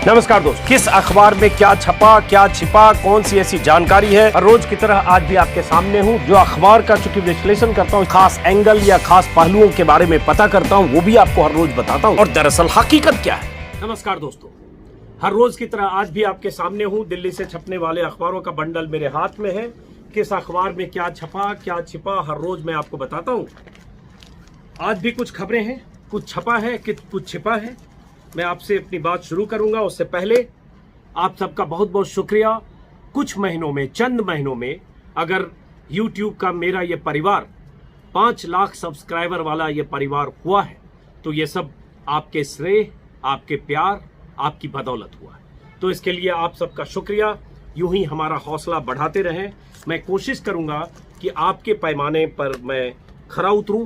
नमस्कार दोस्तों, किस अखबार में क्या छपा, क्या छिपा, कौन सी ऐसी जानकारी है, हर रोज की तरह आज भी आपके सामने हूं। जो अखबार का चूंकि विश्लेषण करता हूं, खास एंगल या खास पहलुओं के बारे में पता करता हूं, वो भी आपको हर रोज बताता हूं और दरअसल हकीकत क्या है। नमस्कार दोस्तों, हर रोज की तरह आज भी आपके सामने हूं। दिल्ली से छपने वाले अखबारों का बंडल मेरे हाथ में है। किस अखबार में क्या छपा, क्या छिपा, हर रोज मैं आपको बताता हूं। आज भी कुछ खबरें हैं, कुछ छपा है, कुछ छिपा है। मैं आपसे अपनी बात शुरू करूंगा, उससे पहले आप सबका बहुत बहुत शुक्रिया। कुछ महीनों में, चंद महीनों में अगर YouTube का मेरा ये परिवार 5 लाख सब्सक्राइबर वाला ये परिवार हुआ है, तो ये सब आपके श्रेय, आपके प्यार, आपकी बदौलत हुआ है। तो इसके लिए आप सबका शुक्रिया। यूं ही हमारा हौसला बढ़ाते रहें। मैं कोशिश करूंगा कि आपके पैमाने पर मैं खरा उतरूं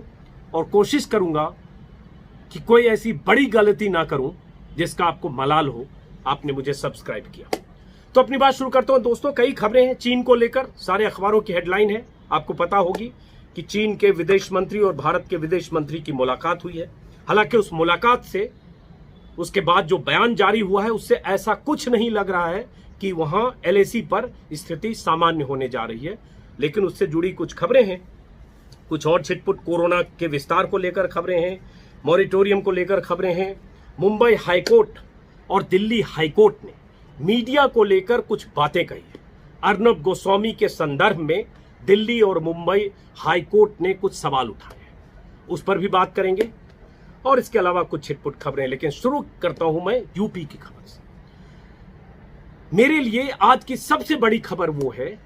और कोशिश करूंगा कि कोई ऐसी बड़ी गलती ना करूं जिसका आपको मलाल हो। आपने मुझे सब्सक्राइब किया। तो अपनी बात शुरू करता हूं दोस्तों। कई खबरें हैं चीन को लेकर, सारे अखबारों की हेडलाइन है। आपको पता होगी कि चीन के विदेश मंत्री और भारत के विदेश मंत्री की मुलाकात हुई है। हालांकि उस मुलाकात से, उसके बाद जो बयान जारी हुआ है, उससे ऐसा कुछ नहीं लग रहा है कि वहां LAC पर स्थिति सामान्य होने जा रही है। लेकिन उससे जुड़ी कुछ खबरें हैं, कुछ और छिटपुट कोरोना के विस्तार को लेकर खबरें हैं, मॉरिटोरियम को लेकर खबरें हैं। मुंबई हाईकोर्ट और दिल्ली हाईकोर्ट ने मीडिया को लेकर कुछ बातें कही है। अर्नब गोस्वामी के संदर्भ में दिल्ली और मुंबई हाईकोर्ट ने कुछ सवाल उठाए हैं, उस पर भी बात करेंगे। और इसके अलावा कुछ छिटपुट खबरें। लेकिन शुरू करता हूं मैं यूपी की खबर से। मेरे लिए आज की सबसे बड़ी खबर वो है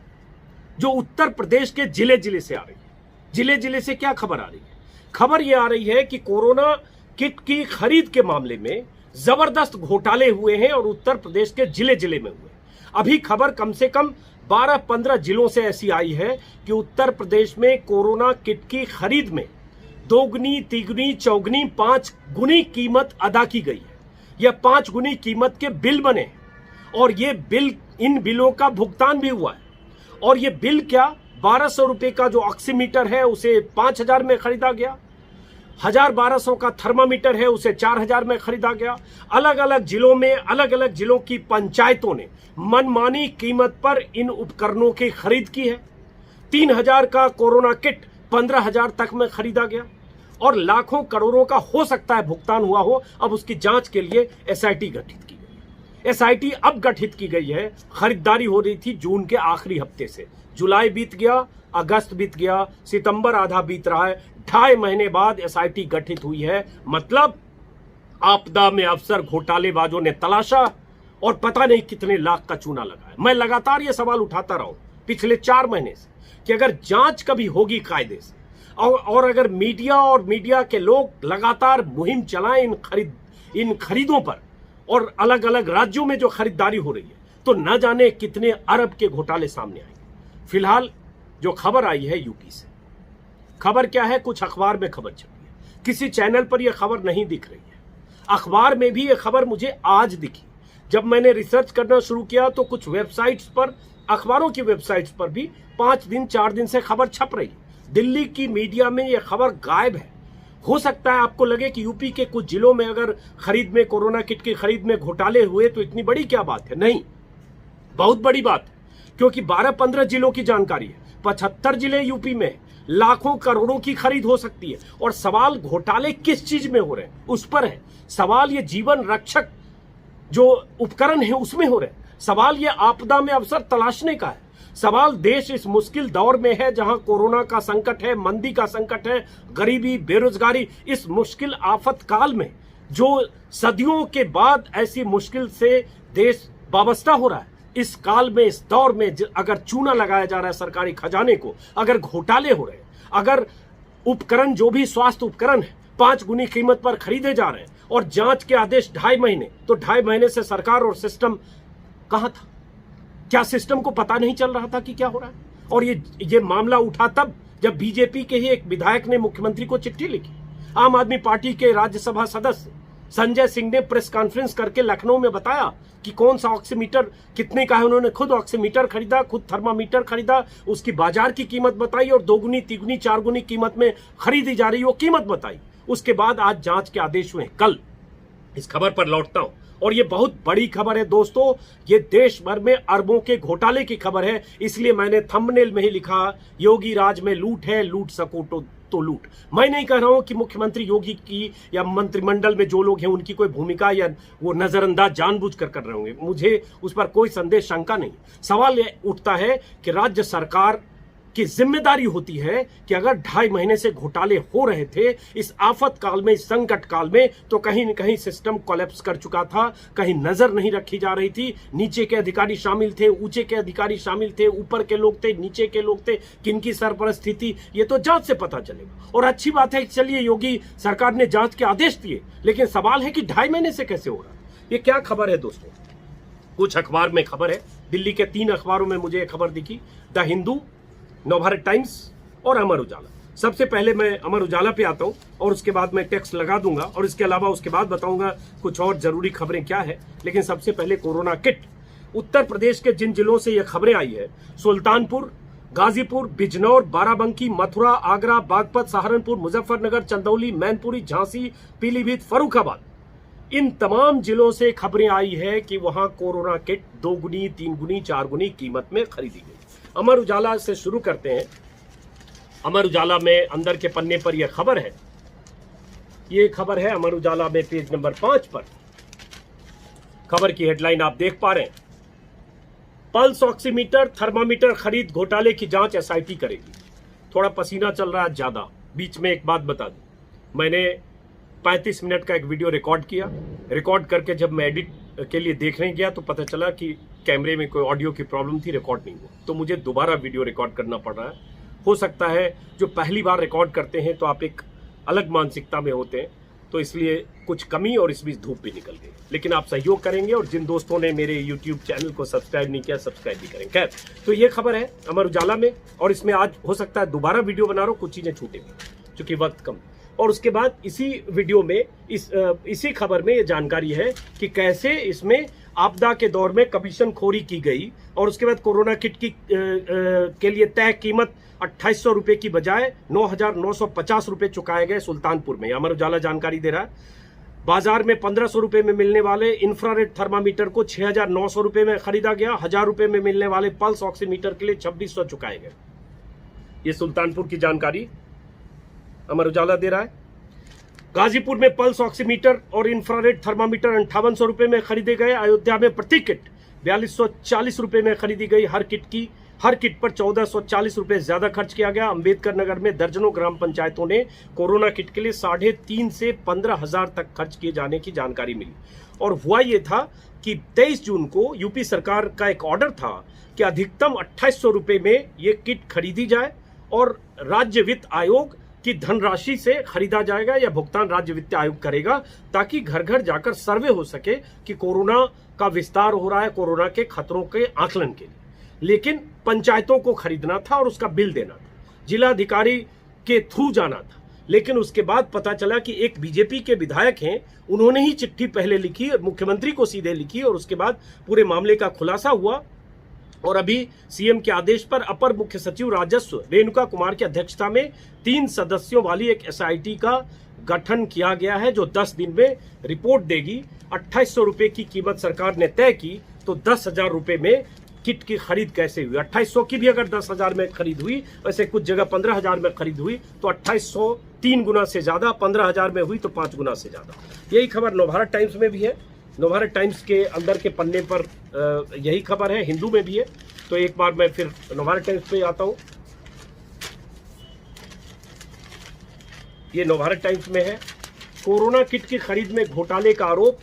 जो उत्तर प्रदेश के जिले जिले से आ रही है। जिले जिले से क्या खबर आ रही है? खबर यह आ रही है कि कोरोना किट की खरीद के मामले में जबरदस्त घोटाले हुए हैं और उत्तर प्रदेश के जिले जिले में हुए। अभी खबर कम से कम 12-15 जिलों से ऐसी आई है कि उत्तर प्रदेश में कोरोना किट की खरीद में दोगुनी, तिगुनी, चौगुनी, 5 गुनी कीमत अदा की गई है। यह 5 गुनी कीमत के बिल बने हैं और ये बिल, इन बिलों का भुगतान भी हुआ है। और ये बिल क्या, 1200 रुपए का जो ऑक्सीमीटर है उसे 5000 में खरीदा गया। 1200 का थर्मामीटर है उसे 4000 में खरीदा गया। अलग अलग जिलों में, अलग अलग जिलों की पंचायतों ने मनमानी कीमत पर इन उपकरणों की खरीद की है। 3000 का कोरोना किट 15000 तक में खरीदा गया और लाखों करोड़ों का हो सकता है भुगतान हुआ हो। अब उसकी जांच के लिए SIT गठित की गई है। SIT अब गठित की गई है। खरीदारी हो रही थी जून के आखिरी हफ्ते से। जुलाई बीत गया, अगस्त बीत गया, सितंबर आधा बीत रहा है। 2.5 महीने बाद SIT गठित हुई है। मतलब आपदा में अफसर घोटालेबाजों ने तलाशा और पता नहीं कितने लाख का चूना लगाया। मैं लगातार ये सवाल उठाता रहा हूं पिछले 4 महीने से कि अगर जांच कभी होगी कायदे से और अगर मीडिया के लोग लगातार मुहिम चलाएं इन खरीदों पर और अलग अलग राज्यों में जो खरीदारी हो रही है, तो न जाने कितने अरब के घोटाले सामने आएंगे। फिलहाल जो खबर आई है यूपी से, खबर क्या है? कुछ अखबार में खबर छपी है, किसी चैनल पर यह खबर नहीं दिख रही है। अखबार में भी यह खबर मुझे आज दिखी। जब मैंने रिसर्च करना शुरू किया तो कुछ वेबसाइट्स पर, अखबारों की वेबसाइट्स पर भी 5 दिन 4 दिन से खबर छप रही है। दिल्ली की मीडिया में यह खबर गायब है। हो सकता है आपको लगे कि यूपी के कुछ जिलों में अगर खरीद में, कोरोना किट की खरीद में घोटाले हुए तो इतनी बड़ी क्या बात है? नहीं, बहुत बड़ी बात है, क्योंकि 12-15 जिलों की जानकारी है। 75 जिले यूपी में, लाखों करोड़ों की खरीद हो सकती है। और सवाल घोटाले किस चीज में हो रहे हैं उस पर है। सवाल ये जीवन रक्षक जो उपकरण है उसमें हो रहे हैं। सवाल ये आपदा में अवसर तलाशने का है। सवाल देश इस मुश्किल दौर में है जहां कोरोना का संकट है, मंदी का संकट है, गरीबी, बेरोजगारी, इस मुश्किल आफत काल में जो सदियों के बाद ऐसी मुश्किल से देश वाबस्ता हो रहा है, इस काल में, इस दौर में अगर चूना लगाया जा रहा है सरकारी खजाने को, अगर घोटाले हो रहे हैं, अगर उपकरण, जो भी स्वास्थ्य उपकरण है, 5 गुनी कीमत पर खरीदे जा रहे हैं और जांच के आदेश 2.5 महीने, तो 2.5 महीने से सरकार और सिस्टम कहां था? क्या सिस्टम को पता नहीं चल रहा था कि क्या हो रहा है? और ये मामला उठा तब जब बीजेपी के ही एक विधायक ने मुख्यमंत्री को चिट्ठी लिखी। आम आदमी पार्टी के राज्यसभा सदस्य संजय सिंह ने प्रेस कॉन्फ्रेंस करके लखनऊ में बताया कि कौन सा ऑक्सीमीटर कितने का है। उन्होंने खुद ऑक्सीमीटर खरीदा, खुद थर्मामीटर खरीदा, उसकी बाजार की कीमत बताई और 2 गुनी, 3 गुनी, 4 गुनी कीमत में खरीदी जा रही वो कीमत बताई। उसके बाद आज जांच के आदेश हुए। कल इस खबर पर लौटता हूं और ये बहुत बड़ी खबर है दोस्तों, ये देश भर में अरबों के घोटाले की खबर है। इसलिए मैंने थंबनेल में ही लिखा, योगी राज में लूट है, लूट सको तो लूट। मैं नहीं कह रहा हूं कि मुख्यमंत्री योगी की या मंत्रिमंडल में जो लोग हैं उनकी कोई भूमिका या वो नजरअंदाज जानबूझकर कर रहे होंगे, मुझे उस पर कोई संदेह शंका नहीं। सवाल ये उठता है कि राज्य सरकार की जिम्मेदारी होती है कि अगर 2.5 महीने से घोटाले हो रहे थे, इस आफत काल में, इस संकट काल में, तो कहीं न कहीं सिस्टम कोलैप्स कर चुका था, कहीं नजर नहीं रखी जा रही थी। नीचे के अधिकारी शामिल थे, ऊंचे के अधिकारी शामिल थे, ऊपर के लोग थे, नीचे के लोग थे, किनकी सरपरस्ती थी, ये तो जांच से पता चलेगा। और अच्छी बात है, चलिए योगी सरकार ने जांच के आदेश दिए, लेकिन सवाल है कि 2.5 महीने से कैसे हो रहा है। ये क्या खबर है दोस्तों? कुछ अखबार में खबर है, दिल्ली के 3 अखबारों में मुझे खबर दिखी, द हिंदू, नवभारत टाइम्स और अमर उजाला। सबसे पहले मैं अमर उजाला पे आता हूं और उसके बाद मैं टेक्स्ट लगा दूंगा और इसके अलावा उसके बाद बताऊंगा कुछ और जरूरी खबरें क्या है। लेकिन सबसे पहले कोरोना किट। उत्तर प्रदेश के जिन जिलों से यह खबरें आई है, सुल्तानपुर, गाजीपुर, बिजनौर, बाराबंकी, मथुरा, आगरा, बागपत, सहारनपुर, मुजफ्फरनगर, चंदौली, मैनपुरी, झांसी, पीलीभीत, फर्रुखाबाद, इन तमाम जिलों से खबरें आई है कि वहां कोरोना किट 2 गुनी, 3 गुनी, 4 गुनी कीमत में खरीदी गई। अमर उजाला से शुरू करते हैं। अमर उजाला में अंदर के पन्ने पर यह खबर है, ये खबर है अमर उजाला में पेज नंबर 5 पर। खबर की हेडलाइन आप देख पा रहे हैं, पल्स ऑक्सीमीटर, थर्मामीटर खरीद घोटाले की जांच एसआईटी करेगी। थोड़ा पसीना चल रहा है ज्यादा। बीच में एक बात बता दूं, मैंने 35 मिनट का एक वीडियो रिकॉर्ड किया। रिकॉर्ड करके जब मैं एडिट के लिए देखने गया तो पता चला कि कैमरे में कोई ऑडियो की प्रॉब्लम थी, रिकॉर्ड नहीं हुआ, तो मुझे दोबारा वीडियो रिकॉर्ड करना पड़ रहा है। हो सकता है जो पहली बार रिकॉर्ड करते हैं तो आप एक अलग मानसिकता में होते हैं, तो इसलिए कुछ कमी और इस बीच धूप भी निकल गई। लेकिन आप सहयोग करेंगे और जिन दोस्तों ने मेरे यूट्यूब चैनल को सब्सक्राइब नहीं किया, सब्सक्राइब भी करें। खैर, तो ये खबर है अमर उजाला में और इसमें आज हो सकता है दोबारा वीडियो बना रहा हूँ, कुछ चीजें छूटेंगी क्योंकि वक्त कम। और उसके बाद इसी वीडियो में इसी खबर में ये जानकारी है कि कैसे इसमें आपदा के दौर में कमीशन खोरी की गई और उसके बाद कोरोना किट की के लिए तय कीमत 2800 रुपए की बजाय 9,950 रुपए चुकाए गए सुल्तानपुर में। अमर उजाला जानकारी दे रहा है, बाजार में 1500 रुपए में मिलने वाले इंफ्रारेड थर्मामीटर को 6,900 रुपए में खरीदा गया। 1000 रुपए में मिलने वाले पल्स ऑक्सीमीटर के लिए 2600 चुकाए गए। ये सुल्तानपुर की जानकारी अमर उजाला दे रहा है। गाजीपुर में पल्स ऑक्सीमीटर और इंफ्रारेड थर्मामीटर 5800 रुपए में खरीदे गए। अयोध्या में प्रति किट 4240 रुपए में खरीदी गई। हर किट पर 1440 रुपए ज्यादा खर्च किया गया। अंबेडकर नगर में दर्जनों ग्राम पंचायतों ने कोरोना किट के लिए 3,500 से 15,000 तक खर्च किए जाने की जानकारी मिली। और हुआ ये था कि 23 जून को यूपी सरकार का एक ऑर्डर था कि अधिकतम 2800 रुपए में ये किट खरीदी जाए और राज्य वित्त आयोग की धनराशि से खरीदा जाएगा या भुगतान राज्य वित्त आयोग करेगा, ताकि घर घर जाकर सर्वे हो सके कि कोरोना का विस्तार हो रहा है, कोरोना के खतरों के आकलन के लिए। लेकिन पंचायतों को खरीदना था और उसका बिल देना था, जिलाधिकारी के थ्रू जाना था। लेकिन उसके बाद पता चला कि एक बीजेपी के विधायक हैं, उन्होंने ही चिट्ठी पहले लिखी और मुख्यमंत्री को सीधे लिखी और उसके बाद पूरे मामले का खुलासा हुआ। और अभी सीएम के आदेश पर अपर मुख्य सचिव राजस्व रेणुका कुमार की अध्यक्षता में 3 सदस्यों वाली एक एसआईटी का गठन किया गया है, जो 10 दिन में रिपोर्ट देगी। 2800 रुपए की कीमत सरकार ने तय की, तो 10,000 रुपए में किट की खरीद कैसे हुई? 2800 की भी अगर 10,000 में खरीद हुई, वैसे कुछ जगह 15,000 में खरीद हुई, तो 2800 3 गुना से ज्यादा, 15,000 में हुई तो 5 गुना से ज्यादा। यही खबर नवभारत टाइम्स में भी है। नवभारत टाइम्स के अंदर के पन्ने पर यही खबर है, हिंदू में भी है। तो एक बार मैं फिर नवभारत टाइम्स पे आता हूं। ये नवभारत टाइम्स में है, कोरोना किट की खरीद में घोटाले का आरोप।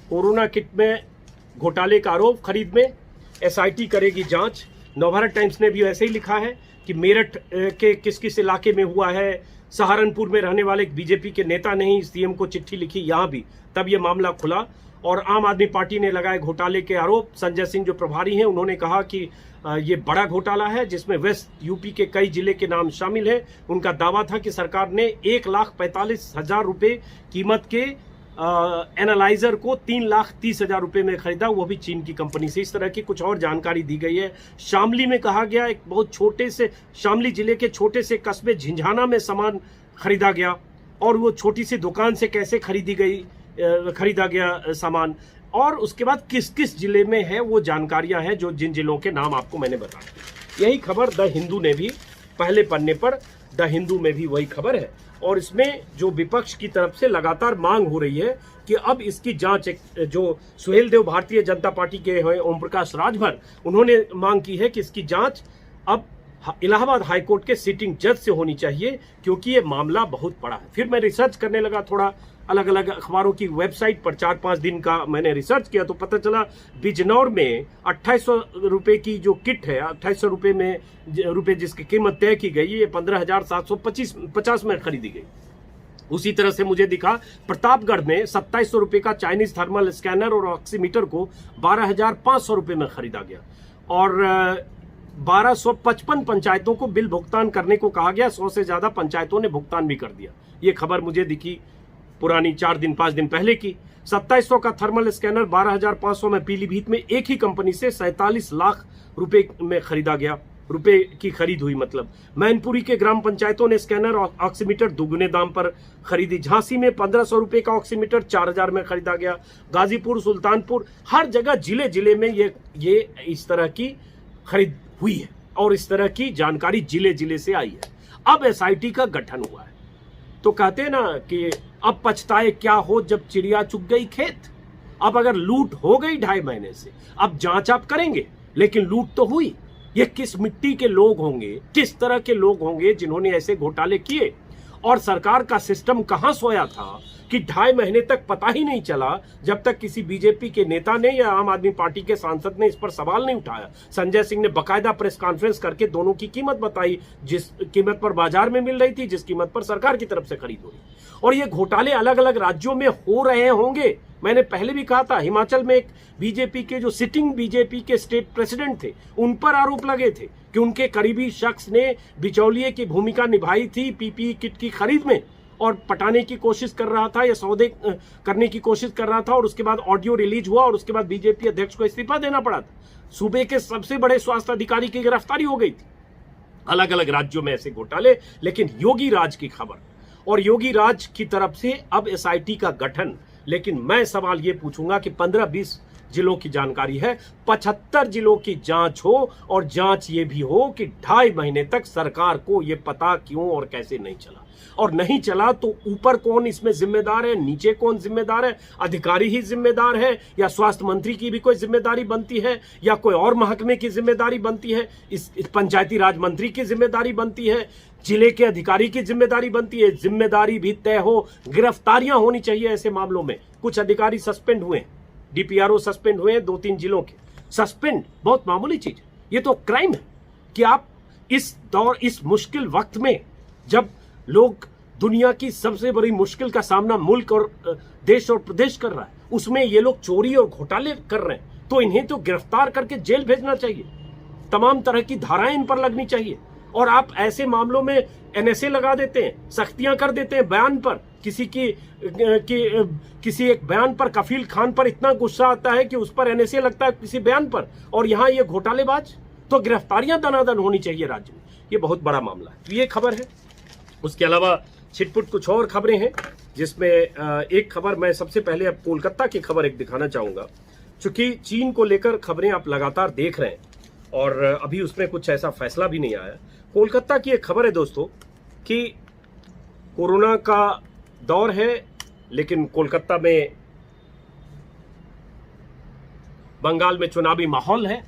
कोरोना किट में घोटाले का आरोप, खरीद में एसआईटी करेगी जांच। नवभारत टाइम्स ने भी ऐसे ही लिखा है कि मेरठ के किस किस इलाके में हुआ है। सहारनपुर में रहने वाले एक बीजेपी के नेता ने ही सीएम को चिट्ठी लिखी, यहां भी तब यह मामला खुला और आम आदमी पार्टी ने लगाए घोटाले के आरोप। संजय सिंह जो प्रभारी हैं, उन्होंने कहा कि ये बड़ा घोटाला है जिसमें वेस्ट यूपी के कई जिले के नाम शामिल हैं। उनका दावा था कि सरकार ने 1,45,000 रुपए कीमत के एनालाइजर को 3,30,000 रुपए में खरीदा, वो भी चीन की कंपनी से। इस तरह की कुछ और जानकारी दी गई है। शामली में कहा गया, एक बहुत छोटे से शामली जिले के छोटे से कस्बे झिंझाना में सामान खरीदा गया और वो छोटी सी दुकान से कैसे खरीदी गई, खरीदा गया सामान, और उसके बाद किस किस जिले में है वो जानकारियां हैं, जो जिन जिलों के नाम आपको मैंने बताया। यही खबर द हिंदू ने भी पहले पन्ने पर, द हिंदू में भी वही खबर है, और इसमें जो विपक्ष की तरफ से लगातार मांग हो रही है कि अब इसकी जांच, जो सुहेल देव भारतीय जनता पार्टी के हैं, ओम प्रकाश राजभर, उन्होंने मांग की है कि इसकी जांच अब इलाहाबाद हाईकोर्ट के सिटिंग जज से होनी चाहिए, क्योंकि ये मामला बहुत बड़ा है। फिर मैं रिसर्च करने लगा, थोड़ा अलग अलग अखबारों की वेबसाइट पर 4-5 दिन का मैंने रिसर्च किया, तो पता चला बिजनौर में 2800 रुपए की जो किट है, 2800 रुपए जिसकी कीमत तय की गई, ये 15,750 में खरीदी गई। उसी तरह से मुझे दिखा प्रतापगढ़ में 2700 रुपए का चाइनीज थर्मल स्कैनर और ऑक्सीमीटर को 12,500 रुपए में खरीदा गया, और 1255 पंचायतों को बिल भुगतान करने को कहा गया। 100 से ज्यादा पंचायतों ने भुगतान भी कर दिया। ये खबर मुझे दिखी पुरानी 4-5 दिन पहले की। 2700 का थर्मल स्कैनर 12,500 में पीलीभीत में एक ही कंपनी से 47 लाख रुपए में खरीदा गया, रुपए की खरीद हुई मतलब। मैनपुरी के ग्राम पंचायतों ने स्कैनर और ऑक्सीमीटर दुगने दाम पर खरीदी। झांसी में 1500 रुपए का ऑक्सीमीटर 4000 में खरीदा गया। गाजीपुर, सुल्तानपुर, हर जगह जिले जिले में ये इस तरह की खरीद हुई है, और इस तरह की जानकारी जिले जिले से आई है। अब एसआईटी का गठन हुआ है, तो कहते हैं ना कि अब पछताए क्या हो जब चिड़िया चुग गई खेत। अब अगर लूट हो गई 2.5 महीने से, अब जांच आप करेंगे, लेकिन लूट तो हुई। ये किस मिट्टी के लोग होंगे, किस तरह के लोग होंगे जिन्होंने ऐसे घोटाले किए, और सरकार का सिस्टम कहां सोया था कि 2.5 महीने तक पता ही नहीं चला, जब तक किसी बीजेपी के नेता ने या आम आदमी पार्टी के सांसद ने इस पर सवाल नहीं उठाया। संजय सिंह ने बकायदा प्रेस कॉन्फ्रेंस करके दोनों की कीमत बताई, जिस कीमत पर बाजार में मिल रही थी, जिस कीमत पर सरकार की तरफ से खरीद हुई। और ये घोटाले अलग अलग राज्यों में हो रहे होंगे। मैंने पहले भी कहा था, हिमाचल में एक बीजेपी के जो सिटिंग बीजेपी के स्टेट प्रेसिडेंट थे, उन पर आरोप लगे थे कि उनके करीबी शख्स ने बिचौलिए की भूमिका निभाई थी पीपीई किट की खरीद में, और पटाने की कोशिश कर रहा था या सौदे करने की कोशिश कर रहा था, और उसके बाद ऑडियो रिलीज हुआ, और उसके बाद बीजेपी अध्यक्ष को इस्तीफा देना पड़ा था। सूबे के सबसे बड़े स्वास्थ्य अधिकारी की गिरफ्तारी हो गई थी। अलग अलग राज्यों में ऐसे घोटाले। लेकिन योगी राज की खबर, और योगी राज की तरफ से अब एसआईटी का गठन। लेकिन मैं सवाल ये पूछूंगा कि 15-20 जिलों की जानकारी है, 75 जिलों की जांच हो, और जांच ये भी हो कि 2.5 महीने तक सरकार को ये पता क्यों और कैसे नहीं चला, और नहीं चला तो ऊपर कौन इसमें जिम्मेदार है, नीचे कौन जिम्मेदार है, अधिकारी ही जिम्मेदार है, या स्वास्थ्य मंत्री की भी कोई जिम्मेदारी बनती है, या कोई और महकमे की जिम्मेदारी बनती है, इस पंचायती राज मंत्री की जिम्मेदारी बनती है, जिले के अधिकारी की जिम्मेदारी बनती है। जिम्मेदारी भी तय हो, गिरफ्तारियां होनी चाहिए ऐसे मामलों में। कुछ अधिकारी सस्पेंड हुए, डीपीआरओ सस्पेंड हुए 2-3 जिलों के। सस्पेंड बहुत मामूली चीज है, ये तो क्राइम है कि आप इस मुश्किल वक्त में, जब लोग दुनिया की सबसे बड़ी मुश्किल का सामना मुल्क और देश और प्रदेश कर रहा है, उसमें ये लोग चोरी और घोटाले कर रहे हैं, तो इन्हें तो गिरफ्तार करके जेल भेजना चाहिए। तमाम तरह की धाराएं इन पर लगनी चाहिए। और आप ऐसे मामलों में एनएसए लगा देते हैं, सख्तियां कर देते हैं बयान पर। किसी एक बयान पर, कफील खान पर इतना गुस्सा आता है कि उस पर एनएसए लगता है किसी बयान पर, और यहां ये घोटालेबाज। तो गिरफ्तारियां दनादन होनी चाहिए राज्य में। ये बहुत बड़ा मामला है। ये खबर है। उसके अलावा छिटपुट कुछ और खबरें हैं, जिसमें एक खबर मैं सबसे पहले अब कोलकाता की खबर एक दिखाना चाहूंगा। चूंकि चीन को लेकर खबरें आप लगातार देख रहे हैं, और अभी उसमें कुछ ऐसा फैसला भी नहीं आया। कोलकाता की एक खबर है दोस्तों कि कोरोना का दौर है, लेकिन कोलकाता में बंगाल में चुनावी माहौल है।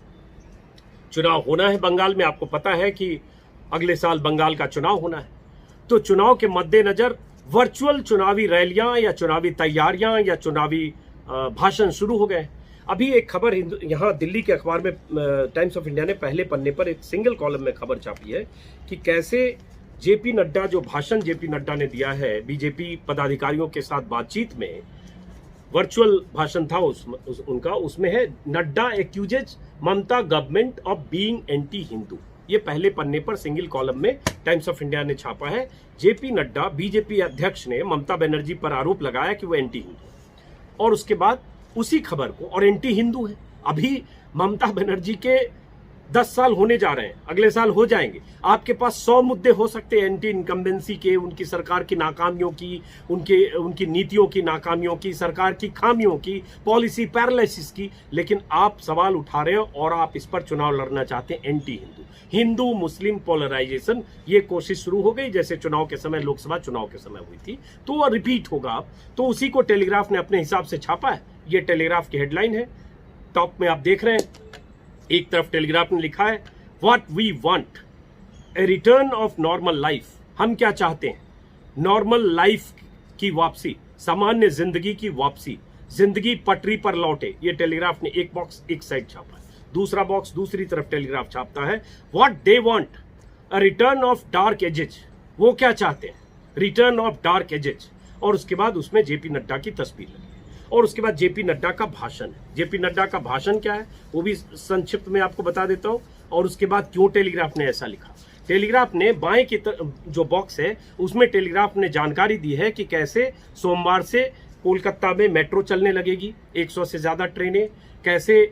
चुनाव होना है बंगाल में। आपको पता है कि अगले साल बंगाल का चुनाव होना है। तो चुनाव के मद्देनजर वर्चुअल चुनावी रैलियां या चुनावी तैयारियां या चुनावी भाषण शुरू हो गए। अभी एक खबर यहाँ दिल्ली के अखबार में, टाइम्स ऑफ इंडिया ने पहले पन्ने पर एक सिंगल कॉलम में खबर छापी है कि कैसे जेपी नड्डा, जो भाषण जेपी नड्डा ने दिया है बीजेपी पदाधिकारियों के साथ बातचीत में, वर्चुअल भाषण था उनका, उसमें है Nadda accuses Mamata government of being anti Hindu. ये पहले पन्ने पर सिंगल कॉलम में टाइम्स ऑफ इंडिया ने छापा है। जेपी नड्डा, बीजेपी अध्यक्ष, ने ममता बनर्जी पर आरोप लगाया कि वो एंटी हिंदू, और उसके बाद उसी खबर को, और एंटी हिंदू है। अभी ममता बनर्जी के 10 साल होने जा रहे हैं, अगले साल हो जाएंगे। आपके पास 100 मुद्दे हो सकते हैं एंटी इनकम्बेंसी के, उनकी सरकार की नाकामियों की, उनकी नीतियों की नाकामियों की, सरकार की खामियों की, पॉलिसी पैरालिसिस की, लेकिन आप सवाल उठा रहे हो और आप इस पर चुनाव लड़ना चाहते हैं एंटी हिंदू, हिंदू मुस्लिम पोलराइजेशन। ये कोशिश शुरू हो गई जैसे चुनाव के समय, लोकसभा चुनाव के समय हुई थी, तो वो रिपीट होगा अब। तो उसी को टेलीग्राफ ने अपने हिसाब से छापा है। ये टेलीग्राफ की हेडलाइन है, टॉप में आप देख रहे हैं। एक तरफ टेलीग्राफ ने लिखा है what we want, a return of normal life. हम क्या चाहते हैं? नॉर्मल लाइफ की वापसी, सामान्य जिंदगी की वापसी, जिंदगी पटरी पर लौटे। ये टेलीग्राफ ने एक बॉक्स एक साइड छापा है, दूसरा बॉक्स दूसरी तरफ टेलीग्राफ छापता है what they want, a return of dark edges. वो क्या चाहते हैं? Return of dark edges. और उसके बाद उसमें जेपी नड्डा की तस्वीर लगी और उसके बाद जेपी नड्डा का भाषण है। जेपी नड्डा का भाषण क्या है वो भी संक्षिप्त में आपको बता देता हूं, और उसके बाद क्यों टेलीग्राफ ने ऐसा लिखा। टेलीग्राफ ने बाएं की जो बॉक्स है उसमें टेलीग्राफ ने जानकारी दी है कि कैसे सोमवार से कोलकाता में मेट्रो चलने लगेगी, 100 से ज्यादा ट्रेनें, कैसे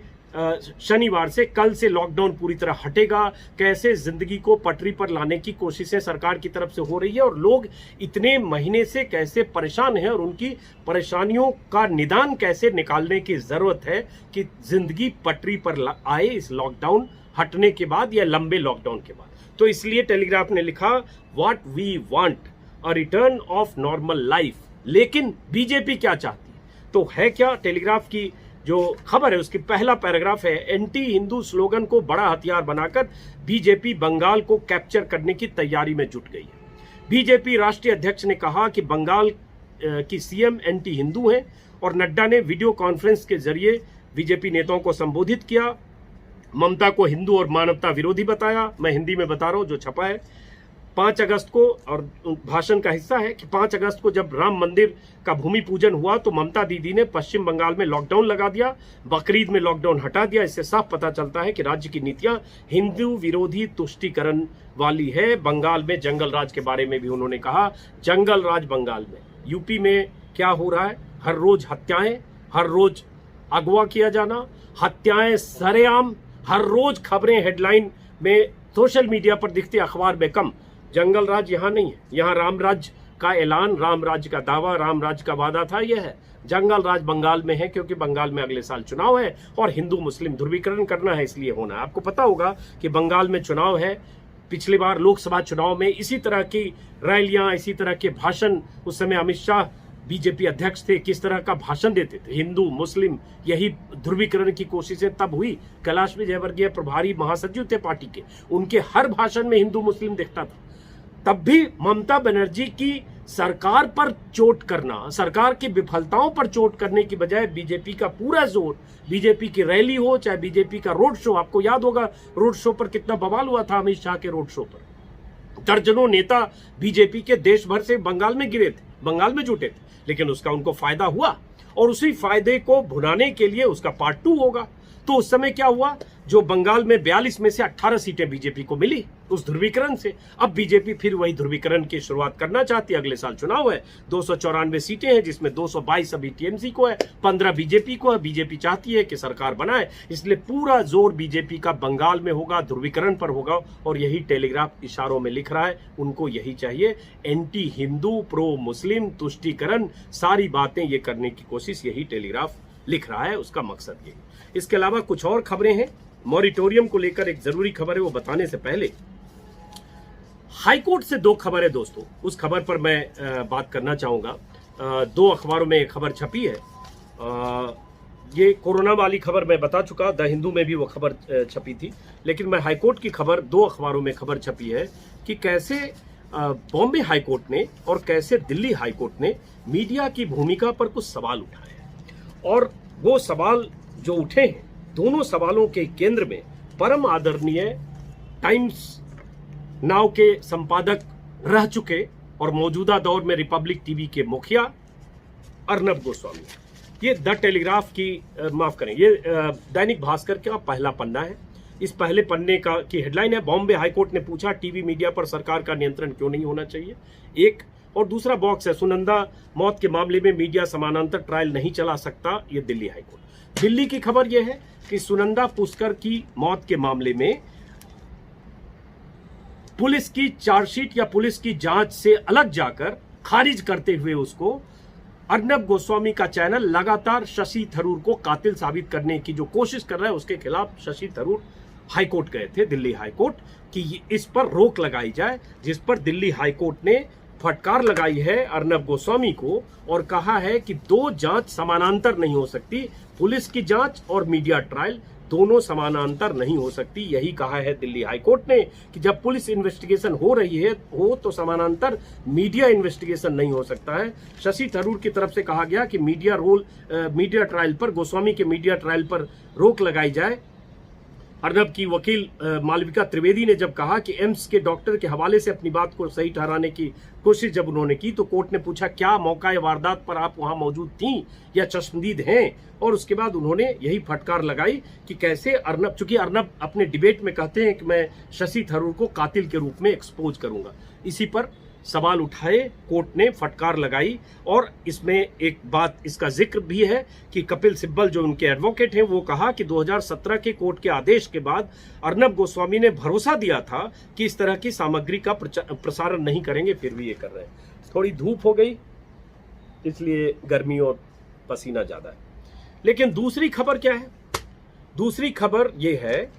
शनिवार से, कल से लॉकडाउन पूरी तरह हटेगा, कैसे जिंदगी को पटरी पर लाने की कोशिशें सरकार की तरफ से हो रही है और लोग इतने महीने से कैसे परेशान हैं और उनकी परेशानियों का निदान कैसे निकालने की जरूरत है कि जिंदगी पटरी पर आए इस लॉकडाउन हटने के बाद या लंबे लॉकडाउन के बाद। तो इसलिए टेलीग्राफ ने लिखा what we want, a return of normal life. लेकिन बीजेपी क्या चाहती है? तो है क्या? टेलीग्राफ की जो खबर है उसकी पहला पैराग्राफ है, एंटी हिंदू स्लोगन को बड़ा हथियार बनाकर बीजेपी बंगाल को कैप्चर करने की तैयारी में जुट गई है। बीजेपी राष्ट्रीय अध्यक्ष ने कहा कि बंगाल की सीएम एंटी हिंदू हैं और नड्डा ने वीडियो कॉन्फ्रेंस के जरिए बीजेपी नेताओं को संबोधित किया। ममता को हिंदू और मानवता विरोधी बताया। मैं हिंदी में बता रहा हूं जो छपा है। 5 अगस्त को, और भाषण का हिस्सा है कि 5 अगस्त को जब राम मंदिर का भूमि पूजन हुआ तो ममता दीदी ने पश्चिम बंगाल में लॉकडाउन लगा दिया, बकरीद में लॉकडाउन हटा दिया। इससे साफ पता चलता है कि राज्य की नीतियां हिंदू विरोधी तुष्टीकरण वाली है। बंगाल में जंगल राज के बारे में भी उन्होंने कहा, जंगल राज बंगाल में। यूपी में क्या हो रहा है? हर रोज हत्याएं, हर रोज अगवा किया जाना, हत्याएं सरेआम, हर रोज खबरें हेडलाइन में सोशल मीडिया पर दिखती, अखबार में कम। जंगल राज यहाँ नहीं है, यहाँ राम राज्य का ऐलान, राम राज्य का दावा, राम राज्य का वादा था, यह है। जंगल राज बंगाल में है क्योंकि बंगाल में अगले साल चुनाव है और हिंदू मुस्लिम ध्रुवीकरण करना है, इसलिए होना है। आपको पता होगा कि बंगाल में चुनाव है। पिछली बार लोकसभा चुनाव में इसी तरह की रैलियां, इसी तरह के भाषण, उस समय अमित शाह बीजेपी अध्यक्ष थे, किस तरह का भाषण देते थे, हिंदू मुस्लिम, यही ध्रुवीकरण की कोशिशें तब हुई। कैलाश विजयवर्गीय प्रभारी महासचिव थे पार्टी के, उनके हर भाषण में हिंदू मुस्लिम दिखता था। तब भी ममता बनर्जी की सरकार पर चोट करना, सरकार की विफलताओं पर चोट करने की बजाय बीजेपी का पूरा जोर, बीजेपी की रैली हो चाहे बीजेपी का रोड शो, आपको याद होगा रोड शो पर कितना बवाल हुआ था अमित शाह के रोड शो पर। दर्जनों नेता बीजेपी के देश भर से बंगाल में गिरे थे, बंगाल में जुटे थे, लेकिन उसका उनको फायदा हुआ और उसी फायदे को भुनाने के लिए उसका पार्ट 2 होगा। तो उस समय क्या हुआ, जो बंगाल में 42 में से 18 सीटें बीजेपी को मिली उस ध्रुवीकरण से। अब बीजेपी फिर वही ध्रुवीकरण की शुरुआत करना चाहती है। अगले साल चुनाव है, 294 सीटें हैं जिसमें 222 अभी टीएमसी को है, 15 बीजेपी को है। बीजेपी चाहती है कि सरकार बनाए, इसलिए पूरा जोर बीजेपी का बंगाल में होगा, ध्रुवीकरण पर होगा। और यही टेलीग्राफ इशारों में लिख रहा है, उनको यही चाहिए। एंटी हिंदू, प्रो मुस्लिम, तुष्टीकरण, सारी बातें ये करने की कोशिश यही टेलीग्राफ लिख रहा है, उसका मकसद यही। इसके अलावा कुछ और खबरें हैं। मॉरिटोरियम को लेकर एक जरूरी खबर है, वो बताने से पहले हाईकोर्ट से 2 खबर है दोस्तों, उस खबर पर मैं बात करना चाहूंगा। 2 अखबारों में खबर छपी है। ये कोरोना वाली खबर मैं बता चुका, द हिंदू में भी वो खबर छपी थी, लेकिन मैं हाईकोर्ट की खबर 2 अखबारों में खबर छपी है कि कैसे बॉम्बे हाईकोर्ट ने और कैसे दिल्ली हाईकोर्ट ने मीडिया की भूमिका पर कुछ सवाल उठाए हैं। और वो सवाल जो उठे हैं, दोनों सवालों के केंद्र में परम आदरणीय टाइम्स नाउ के संपादक रह चुके और मौजूदा दौर में रिपब्लिक टीवी के मुखिया अर्नब गोस्वामी। ये द टेलीग्राफ की माफ करें, ये दैनिक भास्कर का पहला पन्ना है। इस पहले पन्ने की हेडलाइन है, बॉम्बे हाईकोर्ट ने पूछा टीवी मीडिया पर सरकार का नियंत्रण क्यों नहीं होना चाहिए। एक और दूसरा बॉक्स है सुनंदा मौत के मामले में मीडिया समानांतर ट्रायल नहीं चला सकता, ये दिल्ली हाईकोर्ट। दिल्ली की खबर यह है कि सुनंदा पुष्कर की मौत के मामले में पुलिस की चार्जशीट या पुलिस की जांच से अलग जाकर खारिज करते हुए उसको अर्नब गोस्वामी का चैनल लगातार शशि थरूर को कातिल साबित करने की जो कोशिश कर रहा है, उसके खिलाफ शशि थरूर हाईकोर्ट गए थे, दिल्ली हाईकोर्ट, कि इस पर रोक लगाई जाए, जिस पर दिल्ली हाईकोर्ट ने फटकार लगाई है अर्नब गोस्वामी को और कहा है कि दो जांच समानांतर नहीं हो सकती, पुलिस की जांच और मीडिया ट्रायल दोनों समानांतर नहीं हो सकती। यही कहा है दिल्ली हाईकोर्ट ने कि जब पुलिस इन्वेस्टिगेशन हो रही है तो समानांतर मीडिया इन्वेस्टिगेशन नहीं हो सकता है। शशि थरूर की तरफ से कहा गया कि मीडिया ट्रायल पर, गोस्वामी के मीडिया ट्रायल पर रोक लगाई जाए। अर्नब की वकील मालविका त्रिवेदी ने जब कहा कि एम्स के डॉक्टर के हवाले से अपनी बात को सही ठहराने की कोशिश जब उन्होंने की तो कोर्ट ने पूछा क्या मौका वारदात पर आप वहां मौजूद थीं या चश्मदीद हैं, और उसके बाद उन्होंने यही फटकार लगाई कि कैसे अर्नब, चूंकि अर्नब अपने डिबेट में कहते हैं कि मैं शशि थरूर को कातिल के रूप में एक्सपोज करूंगा, इसी पर सवाल उठाए, कोर्ट ने फटकार लगाई। और इसमें एक बात इसका जिक्र भी है कि कपिल सिब्बल जो उनके एडवोकेट हैं वो कहा कि 2017 के कोर्ट के आदेश के बाद अर्नब गोस्वामी ने भरोसा दिया था कि इस तरह की सामग्री का प्रसारण नहीं करेंगे, फिर भी ये कर रहे हैं। थोड़ी धूप हो गई इसलिए गर्मी और पसीना ज्यादा है। लेकिन दूसरी खबर क्या है? दूसरी खबर यह है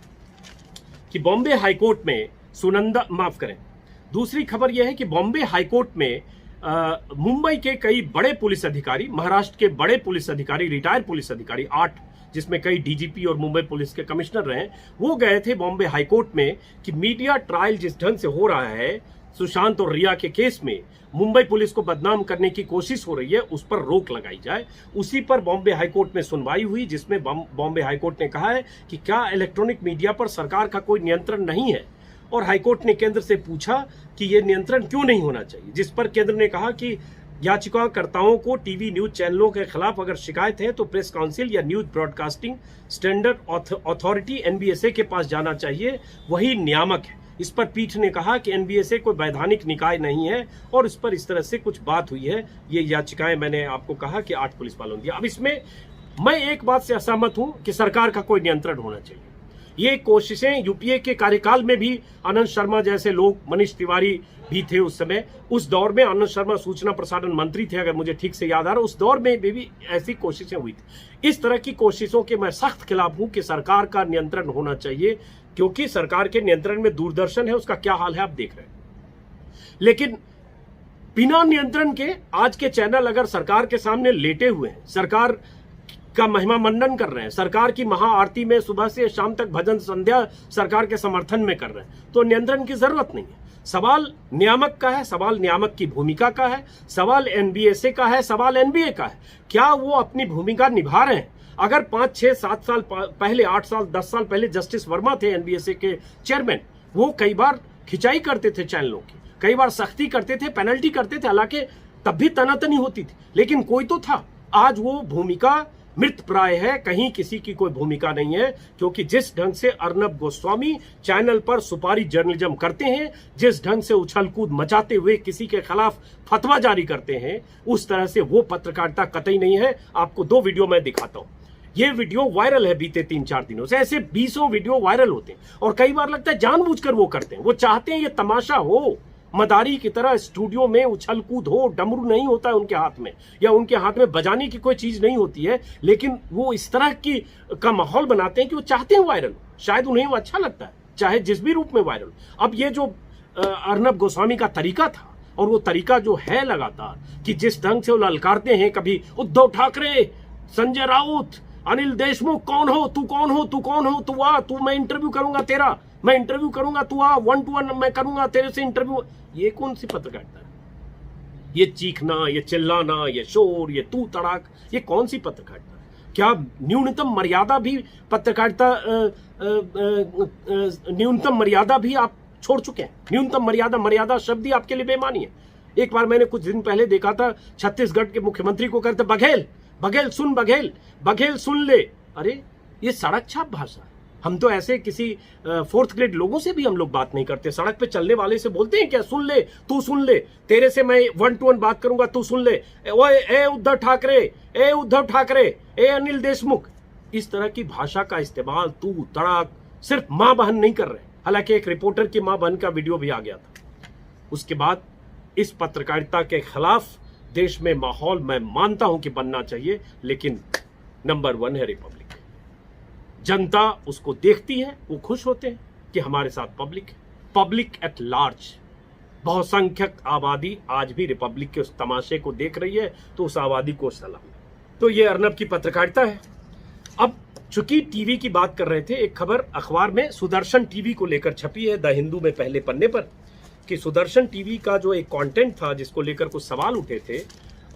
कि बॉम्बे हाईकोर्ट में सुनंदा, माफ करें, दूसरी खबर यह है कि बॉम्बे हाईकोर्ट में मुंबई के कई बड़े पुलिस अधिकारी, महाराष्ट्र के बड़े पुलिस अधिकारी, रिटायर्ड पुलिस अधिकारी 8, जिसमें कई डीजीपी और मुंबई पुलिस के कमिश्नर रहे, वो गए थे बॉम्बे हाईकोर्ट में कि मीडिया ट्रायल जिस ढंग से हो रहा है सुशांत और रिया के केस में, मुंबई पुलिस को बदनाम करने की कोशिश हो रही है, उस पर रोक लगाई जाए। उसी पर बॉम्बे हाईकोर्ट में सुनवाई हुई, जिसमें बॉम्बे हाईकोर्ट ने कहा है कि क्या इलेक्ट्रॉनिक मीडिया पर सरकार का कोई नियंत्रण नहीं है, और हाईकोर्ट ने केंद्र से पूछा कि यह नियंत्रण क्यों नहीं होना चाहिए, जिस पर केंद्र ने कहा कि याचिकाकर्ताओं को टीवी न्यूज चैनलों के खिलाफ अगर शिकायत है तो प्रेस काउंसिल या news broadcasting standard authority NBSA के पास जाना चाहिए, वही नियामक है। इस पर पीठ ने कहा कि एनबीएसए कोई वैधानिक निकाय नहीं है और इस पर इस तरह से कुछ बात हुई है। ये याचिकाएं मैंने आपको कहा कि 8 पुलिस वालों ने दिया। अब इसमें मैं एक बात से असहमत हूं कि सरकार का कोई नियंत्रण होना चाहिए। ये कोशिशें यूपीए के कार्यकाल में भी आनंद शर्मा जैसे लोग, मनीष तिवारी भी थे उस समय, उस दौर में आनंद शर्मा सूचना प्रसारण मंत्री थे अगर मुझे ठीक से याद आ रहा है, उस दौर में भी ऐसी कोशिशें हुई थी। इस तरह की कोशिशों के मैं सख्त खिलाफ हूं कि सरकार का नियंत्रण होना चाहिए, क्योंकि सरकार के नियंत्रण में दूरदर्शन है, उसका क्या हाल है आप देख रहे हैं। लेकिन बिना नियंत्रण के आज के चैनल अगर सरकार के सामने लेटे हुए हैं, सरकार का महिमा मंडन कर रहे हैं, सरकार की महाआरती में सुबह से शाम तक भजन संध्या सरकार के समर्थन में कर रहे हैं, तो नियंत्रण की जरूरत नहीं है। सवाल नियामक का है, सवाल नियामक की भूमिका का है, सवाल एनबीएसए का है, सवाल एनबीए का है। क्या वो अपनी भूमिका निभा रहे हैं? अगर 5, 6, 7 साल पहले, 8 साल, 10 साल पहले जस्टिस वर्मा थे एनबीएसए के चेयरमैन, वो कई बार खिंचाई करते थे चैनलों की, कई बार सख्ती करते थे, पेनल्टी करते थे, हालांकि तब भी तनातनी होती थी, लेकिन कोई तो था। आज वो भूमिका मृत प्राय है, कहीं किसी की कोई भूमिका नहीं है, क्योंकि जिस ढंग से अर्नब गोस्वामी चैनल पर सुपारी जर्नलिज्म करते हैं, जिस ढंग से उछलकूद मचाते हुए किसी के खिलाफ फतवा जारी करते हैं, उस तरह से वो पत्रकारिता कतई नहीं है। आपको 2 वीडियो मैं दिखाता हूं। ये वीडियो वायरल है बीते 3-4 दिनों से, ऐसे 20 वीडियो वायरल होते हैं और कई बार लगता है जानबूझकर वो करते हैं। वो चाहते हैं ये तमाशा हो, मदारी की तरह स्टूडियो में उछल कूद हो, डमरू नहीं होता है उनके हाथ में, या उनके हाथ में बजाने की कोई चीज नहीं होती है, लेकिन वो इस तरह का माहौल बनाते हैं कि वो चाहते हैं वायरल, शायद उन्हें वो अच्छा लगता है, चाहे जिस भी रूप में वायरल। अब ये जो अर्नब गोस्वामी का तरीका था, और वो तरीका जो है लगातार कि जिस ढंग से वो ललकारते हैं, कभी उद्धव ठाकरे, संजय राउत, अनिल देशमुख, कौन हो तू, कौन हो तू, कौन हो तू, आ तू, मैं इंटरव्यू करूंगा तेरा, मैं इंटरव्यू करूंगा, तू आ 1-to-1 मैं करूंगा तेरे से इंटरव्यू। ये कौन सी पत्रकारिता है? ये चीखना, ये चिल्लाना, ये शोर, ये तू तड़ाक, ये कौन सी पत्रकारिता है? क्या न्यूनतम मर्यादा भी पत्रकारिता, न्यूनतम मर्यादा भी आप छोड़ चुके हैं? न्यूनतम मर्यादा शब्द ही आपके लिए बेमानी है। एक बार मैंने कुछ दिन पहले देखा था, छत्तीसगढ़ के मुख्यमंत्री को कहते बघेल सुन, बघेल सुन ले। अरे ये सड़क छाप भाषा है, हम तो ऐसे किसी 4th ग्रेड लोगों से भी हम लोग बात नहीं करते। सड़क पे चलने वाले से बोलते हैं क्या, सुन ले तू सुन ले, तेरे से मैं 1 to 1 बात करूंगा, तू सुन ले, ओए ए उद्धव ठाकरे, ए उद्धव ठाकरे, ए अनिल देशमुख। इस तरह की भाषा का इस्तेमाल तू तड़ाक सिर्फ मां बहन नहीं कर रहे। हालांकि एक रिपोर्टर की मां बहन का वीडियो भी आ गया था। उसके बाद इस पत्रकारिता के खिलाफ देश में माहौल मैं मानता हूं कि बनना चाहिए, लेकिन नंबर 1 है रिपब्लिक। जनता उसको देखती है, वो खुश होते हैं कि हमारे साथ पब्लिक एट लार्ज, बहुसंख्यक आबादी आज भी रिपब्लिक के उस तमाशे को देख रही है, तो उस आबादी को सलाम। तो ये अर्नब की पत्रकारिता है। अब चूंकि टीवी की बात कर रहे थे, एक खबर अखबार में सुदर्शन टीवी को लेकर छपी है द हिंदू में पहले पन्ने पर, कि सुदर्शन टीवी का जो एक कंटेंट था जिसको लेकर कुछ सवाल उठे थे,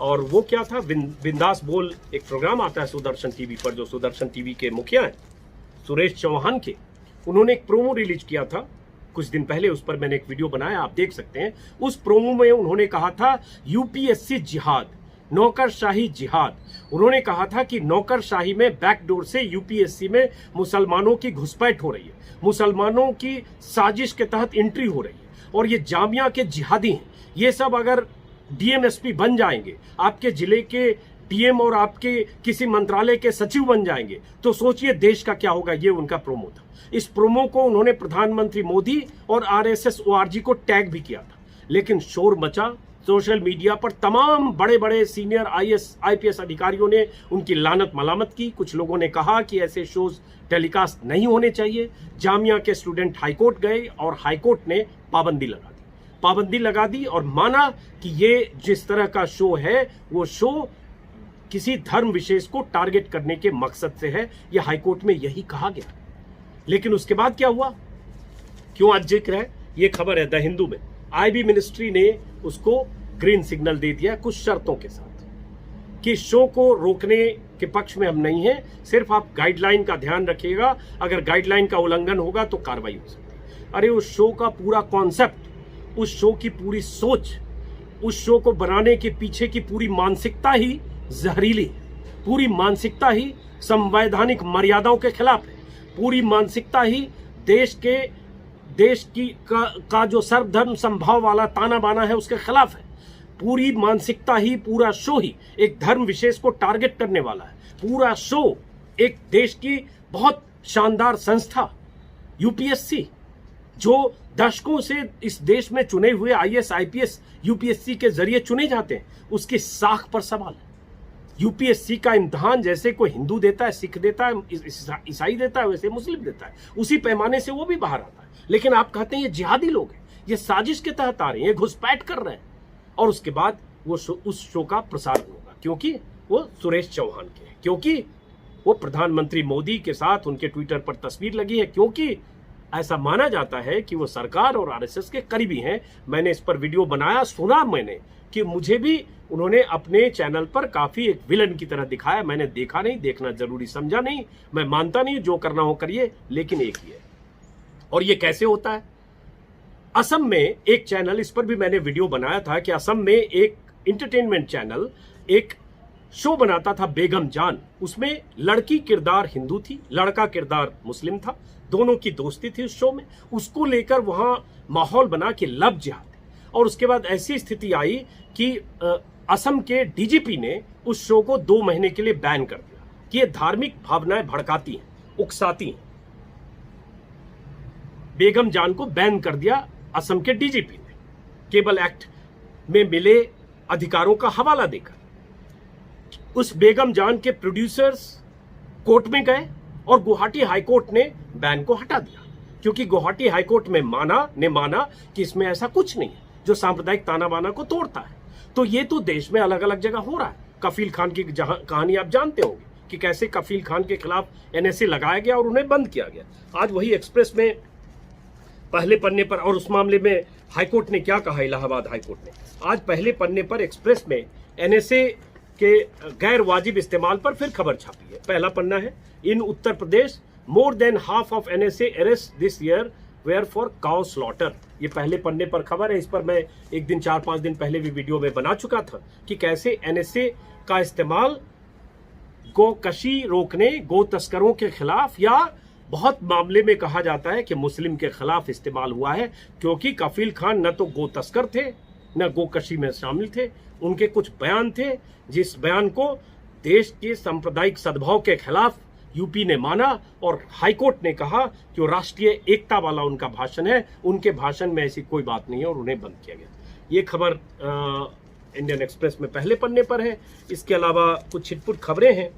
और वो क्या था, बिंदास बोल एक प्रोग्राम आता है सुदर्शन टीवी पर, जो सुदर्शन टीवी के मुखिया हैं सुरेश चौहान के, उन्होंने एक प्रोमो रिलीज किया था कुछ दिन पहले। उस पर मैंने एक वीडियो बनाया, आप देख सकते हैं। उस प्रोमो में उन्होंने कहा था यूपीएससी जिहाद, नौकरशाही जिहाद। उन्होंने कहा था कि नौकरशाही में बैकडोर से यूपीएससी में मुसलमानों की घुसपैठ हो रही है, मुसलमानों की साजिश के तहत एंट्री हो रही है, और ये जामिया के जिहादी हैं। ये सब अगर डीएमएसपी बन जाएंगे, आपके जिले के डीएम और आपके किसी मंत्रालय के सचिव बन जाएंगे, तो सोचिए देश का क्या होगा। ये उनका प्रोमो था। इस प्रोमो को उन्होंने प्रधानमंत्री मोदी और आरएसएस ओआरजी को टैग भी किया था, लेकिन शोर मचा सोशल मीडिया पर। तमाम बड़े बड़े सीनियर आईपीएस अधिकारियों ने उनकी लानत मलामत की। कुछ लोगों ने कहा कि ऐसे शोज टेलीकास्ट नहीं होने चाहिए। जामिया के स्टूडेंट हाईकोर्ट गए और हाईकोर्ट ने पाबंदी लगा दी और माना कि ये जिस तरह का शो है वो शो किसी धर्म विशेष को टारगेट करने के मकसद से है। यह हाईकोर्ट में यही कहा गया। लेकिन उसके बाद क्या हुआ, क्यों आज जिक्र है, ये खबर है द हिंदू में। आईबी मिनिस्ट्री ने उसको ग्रीन सिग्नल दे दिया कुछ शर्तों के साथ कि शो को रोकने के पक्ष में हम नहीं हैं, सिर्फ आप गाइडलाइन का ध्यान रखिएगा, अगर गाइडलाइन का उल्लंघन होगा तो कार्रवाई हो सकती है। अरे उस शो का पूरा कॉन्सेप्ट, उस शो की पूरी सोच, उस शो को बनाने के पीछे की पूरी मानसिकता ही जहरीली है। पूरी मानसिकता ही संवैधानिक मर्यादाओं के खिलाफ है। पूरी मानसिकता ही देश की का जो सर्वधर्म संभाव वाला ताना बाना है उसके खिलाफ है। पूरी मानसिकता ही, पूरा शो ही एक धर्म विशेष को टारगेट करने वाला है। पूरा शो एक देश की बहुत शानदार संस्था यूपीएससी, जो दशकों से इस देश में चुने हुए आईएएस आईपीएस यूपीएससी के जरिए चुने जाते हैं, उसकी साख पर सवाल है। यूपीएससी का इम्तिहान जैसे कोई हिंदू देता है, सिख देता है, ईसाई देता है, वैसे मुस्लिम देता है, उसी पैमाने से वो भी बाहर आता है। लेकिन आप कहते हैं ये जिहादी लोग हैं, ये साजिश के तहत आ रहे हैं, ये घुसपैठ कर रहे हैं, और उसके बाद वो उस शो का प्रसारण होगा क्योंकि वो सुरेश चौहान के हैं, क्योंकि वो प्रधानमंत्री मोदी के साथ उनके ट्विटर पर तस्वीर लगी है, क्योंकि ऐसा माना जाता है कि वो सरकार और आरएसएस के करीबी हैं। मैंने इस पर वीडियो बनाया, सुना मैंने कि मुझे भी उन्होंने अपने चैनल पर काफी एक विलन की तरह दिखाया। मैंने देखा नहीं, देखना जरूरी समझा नहीं, मैं मानता नहीं, जो करना हो करिए, लेकिन एक ही है। और ये कैसे होता है, असम में एक चैनल, इस पर भी मैंने वीडियो बनाया था कि असम में एक इंटरटेनमेंट चैनल एक शो बनाता था बेगम जान। उसमें लड़की किरदार हिंदू थी, लड़का किरदार मुस्लिम था, दोनों की दोस्ती थी उस शो में। उसको लेकर वहां माहौल बना कि लव जिहाद। और उसके बाद ऐसी स्थिति आई कि असम के डीजीपी ने उस शो को 2 महीने के लिए बैन कर दिया कि ये धार्मिक भावनाएं भड़काती हैं, उकसाती हैं। बेगम जान को बैन कर दिया असम के डीजीपी ने, केबल एक्ट में मिले अधिकारों का हवाला देकर। उस बेगम जान के प्रोड्यूसर्स कोर्ट में गए और गुवाहाटी हाईकोर्ट ने बैन को हटा दिया, क्योंकि गुवाहाटी हाईकोर्ट में माना कि इसमें ऐसा कुछ नहीं है जो सांप्रदायिक ताना बाना को तोड़ता है। तो ये तो देश में अलग अलग जगह हो रहा है। कफील खान की कहानी आप जानते होंगे कि कैसे कफील खान के खिलाफ एनएसए लगाया गया और उन्हें बंद किया गया। आज वही एक्सप्रेस में पहले पन्ने पर, और उस मामले में हाईकोर्ट ने क्या कहा, इलाहाबाद हाईकोर्ट ने आज पहले पन्ने पर एक्सप्रेस में एनएसए के गैर वाजिब इस्तेमाल पर फिर खबर छापी है। पहला पन्ना है, in Uttar Pradesh more than half of NSA arrest this year were for cow slaughter. ये पहले पन्ने पर खबर है। इस पर मैं एक दिन 4-5 दिन पहले भी वीडियो में बना चुका था कि कैसे एनएसए का इस्तेमाल गोकशी रोकने, गो तस्करों के खिलाफ या बहुत मामले में कहा जाता है कि मुस्लिम के खिलाफ इस्तेमाल हुआ है, क्योंकि कफील खान न तो गो तस्कर थे न गोकशी में शामिल थे। उनके कुछ बयान थे जिस बयान को देश के सांप्रदायिक सद्भाव के खिलाफ यूपी ने माना और हाईकोर्ट ने कहा कि वो राष्ट्रीय एकता वाला उनका भाषण है, उनके भाषण में ऐसी कोई बात नहीं है और उन्हें बंद किया गया। ये खबर इंडियन एक्सप्रेस में पहले पन्ने पर है। इसके अलावा कुछ छिटपुट खबरें हैं।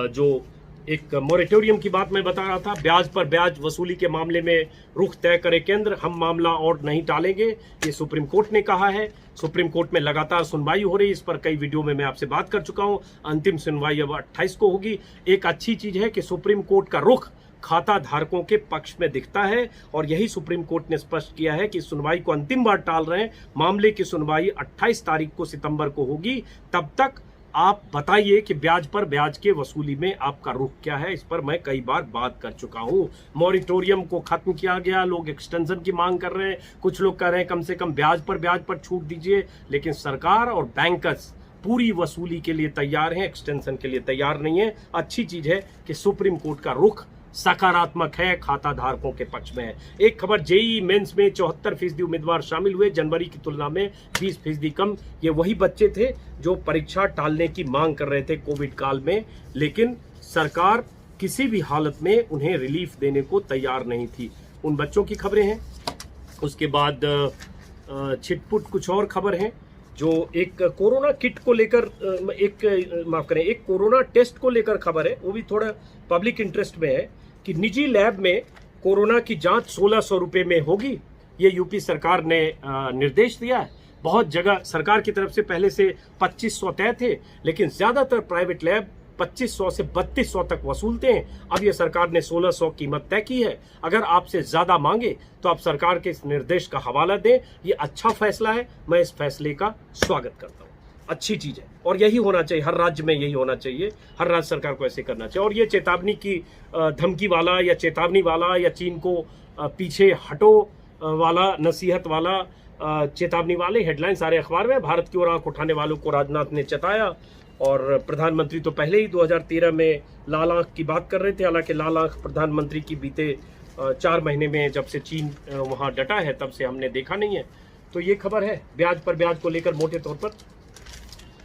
जो एक मोरेटोरियम की बात मैं बता रहा था, ब्याज पर ब्याज वसूली के मामले में रुख तय करे केंद्र, हम मामला और नहीं टालेंगे, ये सुप्रीम कोर्ट ने कहा है। सुप्रीम कोर्ट में लगातार सुनवाई हो रही, इस पर कई वीडियो में मैं आपसे बात कर चुका हूं। अंतिम सुनवाई अब 28 को होगी। एक अच्छी चीज है कि सुप्रीम कोर्ट का रुख खाता धारकों के पक्ष में दिखता है और यही सुप्रीम कोर्ट ने स्पष्ट किया है कि सुनवाई को अंतिम बार टाल रहे हैं। मामले की सुनवाई 28 तारीख को सितंबर को होगी। तब तक आप बताइए कि ब्याज पर ब्याज के वसूली में आपका रुख क्या है। इस पर मैं कई बार बात कर चुका हूं। मॉरिटोरियम को खत्म किया गया, लोग एक्सटेंशन की मांग कर रहे हैं, कुछ लोग कह रहे हैं कम से कम ब्याज पर छूट दीजिए, लेकिन सरकार और बैंकर्स पूरी वसूली के लिए तैयार हैं, एक्सटेंशन के लिए तैयार नहीं है। अच्छी चीज है कि सुप्रीम कोर्ट का रुख सकारात्मक है, खाता धारकों के पक्ष में है। एक खबर, जेईई मेंस में 74% उम्मीदवार शामिल हुए, जनवरी की तुलना में 20% कम। ये वही बच्चे थे जो परीक्षा टालने की मांग कर रहे थे कोविड काल में, लेकिन सरकार किसी भी हालत में उन्हें रिलीफ देने को तैयार नहीं थी। उन बच्चों की खबरें हैं। उसके बाद छिटपुट कुछ और खबर है। जो एक कोरोना किट को लेकर एक कोरोना टेस्ट को लेकर खबर है, वो भी थोड़ा पब्लिक इंटरेस्ट में है कि निजी लैब में कोरोना की जांच 1600 रुपए में होगी। ये यूपी सरकार ने निर्देश दिया है। बहुत जगह सरकार की तरफ से पहले से 2500 तय थे, लेकिन ज्यादातर प्राइवेट लैब 2500 से 3200 तक वसूलते हैं। अब ये सरकार ने 1600 कीमत तय की है। अगर आपसे ज्यादा मांगे तो आप सरकार के इस निर्देश का हवाला दें। ये अच्छा फैसला है, मैं इस फैसले का स्वागत करता हूँ। अच्छी चीज है और यही होना चाहिए, हर राज्य में यही होना चाहिए, हर राज्य सरकार को ऐसे करना चाहिए। और ये चेतावनी की धमकी वाला या चेतावनी वाला या चीन को पीछे हटो वाला, नसीहत वाला, चेतावनी वाले हेडलाइन सारे अखबार में। भारत की ओर आंख उठाने वालों को राजनाथ ने चताया और प्रधानमंत्री तो पहले ही 2013 में लाल आंख की बात कर रहे थे। हालांकि लाल आंख प्रधानमंत्री की बीते 4 महीने में जब से चीन वहां डटा है तब से हमने देखा नहीं है। तो ये खबर है ब्याज पर ब्याज को लेकर, मोटे तौर पर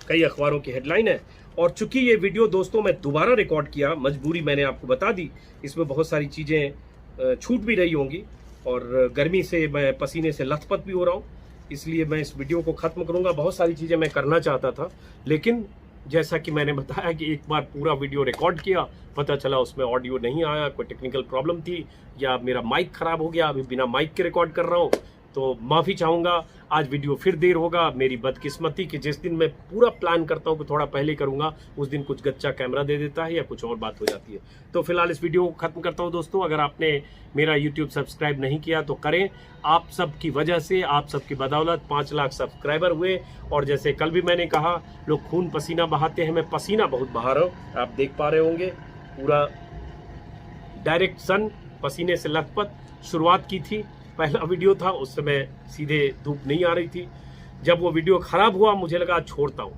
कई अखबारों की हेडलाइन है। और चूंकि ये वीडियो दोस्तों मैं दोबारा रिकॉर्ड किया, मजबूरी मैंने आपको बता दी, इसमें बहुत सारी चीज़ें छूट भी रही होंगी और गर्मी से मैं पसीने से लथपथ भी हो रहा हूँ, इसलिए मैं इस वीडियो को ख़त्म करूँगा। बहुत सारी चीज़ें मैं करना चाहता था, लेकिन जैसा कि मैंने बताया कि एक बार पूरा वीडियो रिकॉर्ड किया, पता चला उसमें ऑडियो नहीं आया, कोई टेक्निकल प्रॉब्लम थी या मेरा माइक ख़राब हो गया। अभी बिना माइक के रिकॉर्ड कर रहा हूँ, तो माफ़ी चाहूँगा। आज वीडियो फिर देर होगा। मेरी बदकिस्मती कि जिस दिन मैं पूरा प्लान करता हूँ कि थोड़ा पहले करूँगा, उस दिन कुछ गच्चा कैमरा दे देता है या कुछ और बात हो जाती है। तो फिलहाल इस वीडियो को ख़त्म करता हूँ दोस्तों। अगर आपने मेरा यूट्यूब सब्सक्राइब नहीं किया तो करें। आप सब की वजह से, आप सब की बदौलत 5 लाख सब्सक्राइबर हुए। और जैसे कल भी मैंने कहा, लोग खून पसीना बहाते हैं, मैं पसीना बहुत बहा रहा हूँ। आप देख पा रहे होंगे, पूरा डायरेक्ट सन, पसीने से लथपथ। शुरुआत की थी, पहला वीडियो था, उस समय सीधे धूप नहीं आ रही थी। जब वो वीडियो खराब हुआ, मुझे लगा छोड़ता हूँ।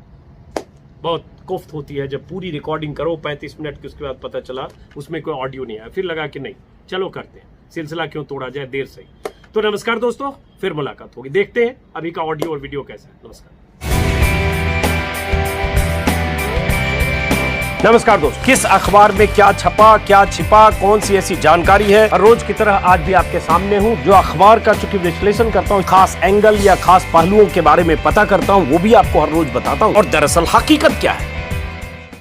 बहुत कोफ्त होती है जब पूरी रिकॉर्डिंग करो 35 मिनट की, उसके बाद पता चला उसमें कोई ऑडियो नहीं आया। फिर लगा कि नहीं, चलो करते हैं, सिलसिला क्यों तोड़ा जाए, देर सही। तो नमस्कार दोस्तों, फिर मुलाकात होगी। देखते हैं अभी का ऑडियो और वीडियो कैसा है। नमस्कार दोस्तों, किस अखबार में क्या छपा, क्या छिपा, कौन सी ऐसी जानकारी है, हर रोज की तरह आज भी आपके सामने हूं। जो अखबार का चूंकि विश्लेषण करता हूं, खास एंगल या खास पहलुओं के बारे में पता करता हूं, वो भी आपको हर रोज बताता हूं। और दरअसल हकीकत क्या है,